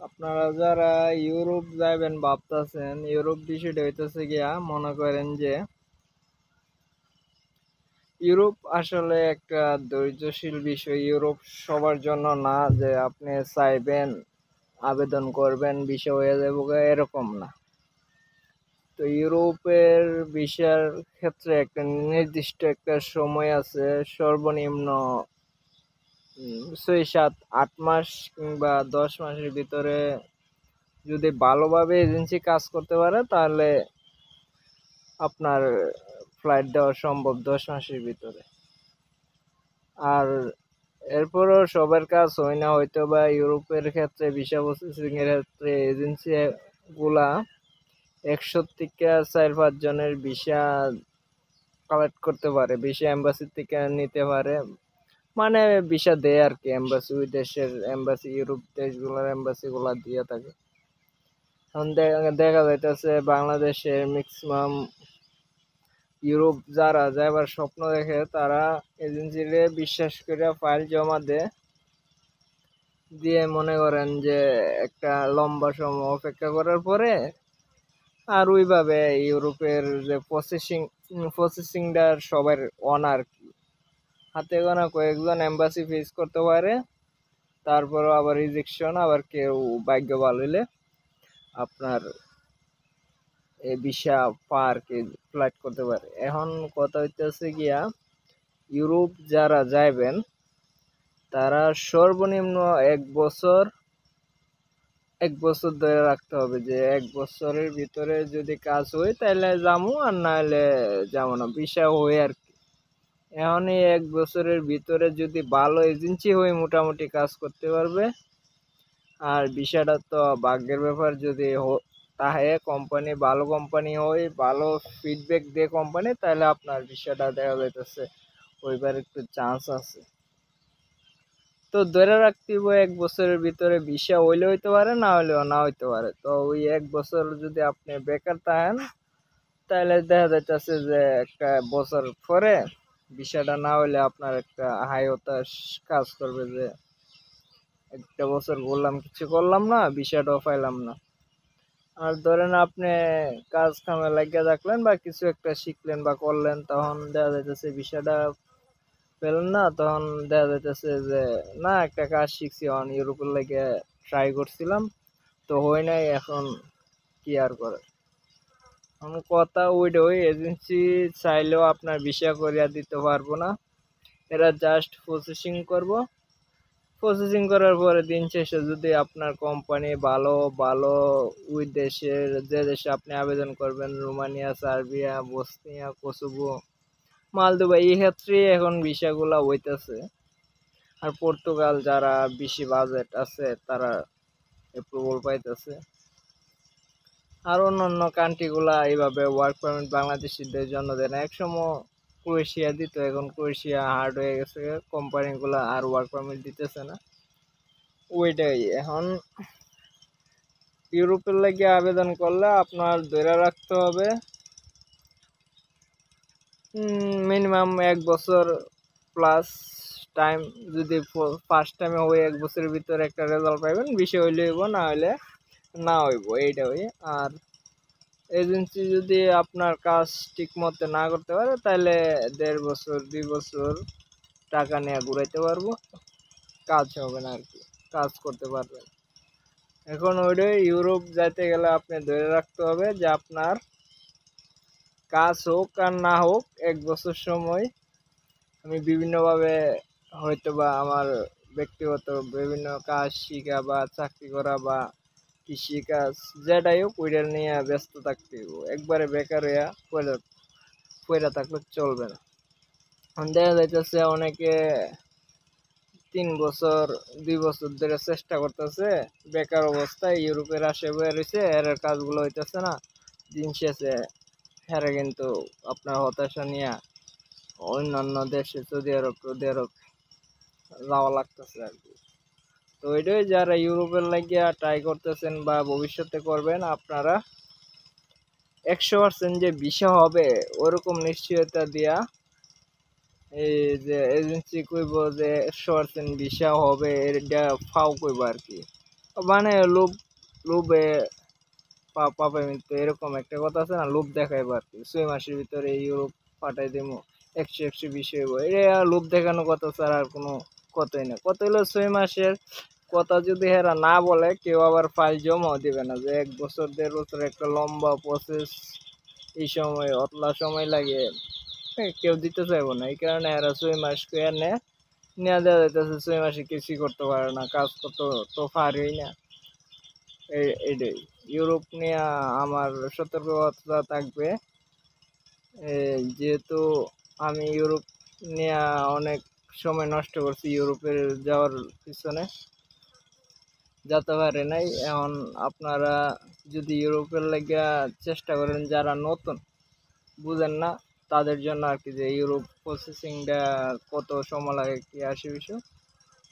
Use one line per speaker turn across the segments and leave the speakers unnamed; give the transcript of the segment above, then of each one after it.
আপনারা যারা ইউরোপ যাবেন ভাবতেছেন, ইউরোপ বিষয়টা হইতেছে গিয়া মনে করেন যে ইউরোপ আসলে একটা ধৈর্যশীল বিষয়। ইউরোপ সবার জন্য না যে আপনি চাইবেন আবেদন করবেন ভিসা হয়ে যাবো এরকম না। তো ইউরোপের ভিসার ক্ষেত্রে একটা নির্দিষ্ট একটা সময় আছে, সর্বনিম্ন 6, 7, 8 মাস কিংবা 10 মাসের ভিতরে যদি ভালোভাবে এজেন্সি কাজ করতে পারে তাহলে আপনার ফ্লাইট দেওয়া সম্ভব 10 মাসের ভিতরে। আর এরপরও সবার কাজ হয় না হয়তো বা। ইউরোপের ক্ষেত্রে ভিসা প্রসেসিং এর ক্ষেত্রে এজেন্সি গুলা 100 থেকে 4-5 জনের ভিসা কালেক্ট করতে পারে, ভিসা এম্বাসি থেকে নিতে পারে, মানে ভিসা দেয় আর কি। এম্বাসি, ওই দেশের এম্বাসি, ইউরোপ দেশগুলোর এম্বাসি গুলা দিয়ে থাকে। এখন দেখা যাইতেছে বাংলাদেশের ম্যাক্সিমাম ইউরোপ যারা যাবার স্বপ্ন দেখে তারা এজেন্সিরে বিশ্বাস করে ফাইল জমা দিয়ে মনে করেন যে একটা লম্বা সময় অপেক্ষা করার পরে আর ওইভাবে ইউরোপের যে প্রসেসিংটার সবার অনার কি হাতে গোনা কয়েকজন এম্বাসি ফেস করতে পারে। তারপরও আবার রিজেকশন, আবার কেউ ভাগ্য ভালো হইলে আপনার এই ভিসা পার্কে ফ্লাইট করতে পারে। এখন কথা হইতেছে গিয়া ইউরোপ যারা যাইবেন তারা সর্বনিম্ন 1 বছর ধরে রাখতে হবে, যে 1 বছরের ভিতরে যদি কাজ হয় তাহলে যাবো, আর না হলে যাবো না, ভিসা হয়ে আর কি। এখন এই 1 বছরের ভিতরে যদি ভালো এজেন্সি হয়ে মোটামুটি কাজ করতে পারবে। আর ভিসাটা তো ভাগ্যের ব্যাপার, যদি তাহে কোম্পানি ভালো কোম্পানি হয়, ভালো ফিডব্যাক দিয়ে কোম্পানি, তাহলে আপনার ভিসাটা দেখা যাইতেছে ওইবার একটু চান্স আছে। তো ধরে রাখতে হবে 1 বছরের ভিতরে ভিসা হইলে হইতে পারে, না হইলেও না হইতে পারে। তো ওই 1 বছর যদি আপনি বেকার থাকেন তাহলে দেখা যাইতেছে যে একটা বছর পরে ভিসাটা না হইলে আপনার একটা হাই হতাশ কাজ করবে, যে একটা বছর বললাম কিছু করলাম না, ভিসাটাও পাইলাম না। আর ধরেন আপনি কাজ কামে লাগিয়ে থাকলেন বা কিছু একটা শিখলেন বা করলেন, তখন দেখা যাইতেছে ভিসাটা পেলেন না, তখন দেখা যাইতেছে যে না, একটা কাজ শিখছি, অন ইউরোপের লাগে ট্রাই করছিলাম, তো হয় নাই, এখন কি আর করে। এখন কথা ওইটা, ওই এজেন্সি চাইলেও আপনার ভিসা করিয়া দিতে পারবো না। এরা জাস্ট প্রসেসিং করব, প্রসেসিং করার পরে দিন শেষে যদি আপনার কোম্পানি ভালো ভালো ওই দেশের, যে দেশে আপনি আবেদন করবেন, Romania, Serbia, Bosnia, Kosovo, Moldova, এই ক্ষেত্রে এখন ভিসাগুলা হইতেছে। আর পর্তুগাল যারা বেশি বাজেট আছে তারা অ্যাপ্রুভাল পাইতেছে। আর অন্যান্য কান্ট্রি গুলা এইভাবে ওয়ার্ক পারমিট বাংলাদেশিদের জন্য দেয় না। একসময় ক্রোয়েশিয়া দিত, এখন ক্রোয়েশিয়া হার্ড হয়ে গেছে, কোম্পানি গুলা আর ওয়ার্ক পারমিট দিতেছে না। ওইটাই এখন ইউরোপের লাগে আবেদন করলে আপনার ধরে রাখতে হবে মিনিমাম 1 বছর প্লাস টাইম। যদি ফার্স্ট টাইমে ওই 1 বছরের ভিতরে একটা রেজাল্ট পাইবেন, বেশি হইলে হইব, না হইলে না হইব, এইটা হই। আর এজেন্সি যদি আপনার কাজ ঠিক মতো না করতে পারে তাহলে 1.5 বছর 2 বছর টাকা নিয়ে ঘুরাইতে পারবো, কাজ হবে না আর কি, কাজ করতে পারবেন। এখন ওইটাই, ইউরোপ যাইতে গেলে আপনি ধরে রাখতে হবে যে আপনার কাজ হোক আর না হোক 1 বছর সময় আমি বিভিন্নভাবে হয়তো বা আমার ব্যক্তিগত বিভিন্ন কাজ শিখা বা চাকরি করা বা কৃষিকাজ যেটাই হোক ওইটা নিয়ে ব্যস্ত থাকতে হইব। একবারে বেকার হইয়া পইরা থাকলে চলবে না। এখন দেখা যাইতেছে অনেকে 3 বছর 2 বছর ধরে চেষ্টা করতেছে বেকার অবস্থায়, ইউরোপের আসে বয়ে রয়েছে, এর কাজগুলো হইতেছে না, দিন শেষে হেরে কিন্তু আপনার হতাশা নিয়ে অন্যান্য দেশে সৌদি আরব যাওয়া লাগতেছে আর কি। তো ওইটাই, যারা ইউরোপের লাগিয়া ট্রাই করতেছেন বা ভবিষ্যতে করবেন, আপনারা 100% যে ভিসা হবে ওরকম নিশ্চয়তা দিয়া, এই যে এজেন্সি কইব যে 100% ভিসা হবে, এটা ফাও কইব আর কি। মানে লোভে পাপে মৃত্যু, এরকম একটা কথা আছে না, লোভ দেখাইবো আর কি, 6 মাসের ভিতরে ইউরোপ পাঠাই দেবো, 100 বিষয় হইব, এটা লোভ দেখানো কথা ছাড়া আর কোনো কথাই না। কত হলো 6 মাসের কথা যদি এরা না বলে, কেউ আবার ফাইল জমাও দিবে না, যে 1 বছর 1.5 বছর একটা লম্বা প্রসেস, এই সময় অতলা সময় লাগে, কেউ দিতে চাইবো না। এই কারণে এরা 6 মাস করে নেওয়া দেওয়া যাইতেছে, 6 মাসে কিছুই করতে পারে না, কাজ করতে তো পারেই না। এটাই ইউরোপ নিয়ে আমার সতর্কতা থাকবে। যেহেতু আমি ইউরোপ নিয়ে অনেক সময় নষ্ট করছি ইউরোপের যাওয়ার পিছনে, যেতে পারে নাই। এখন আপনারা যদি ইউরোপের লাগিয়া চেষ্টা করেন, যারা নতুন বুঝেন না তাদের জন্য আর কি, যে ইউরোপ প্রসেসিংটা কত সময় লাগে কি আসে বিষয়,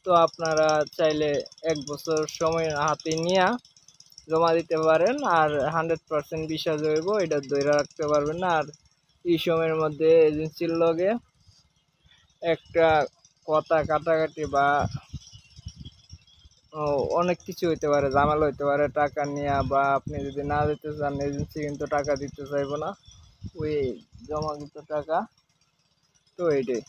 তো আপনারা চাইলে 1 বছর সময় হাতে নিয়ে জমা দিতে পারেন, আর 100% বিশ্বাস হইব, এটা ধরে রাখতে পারবেন না। আর এই সময়ের মধ্যে এজেন্সির লগে একটা কথা কাটাকাটি বা অনেক কিছু হইতে পারে, ঝামেলা হইতে পারে টাকা নিয়ে, বা আপনি যদি না দিতে চান এজেন্সি কিন্তু টাকা দিতে চাইবো না, ওই জমাকৃত টাকা। তো এইটাই।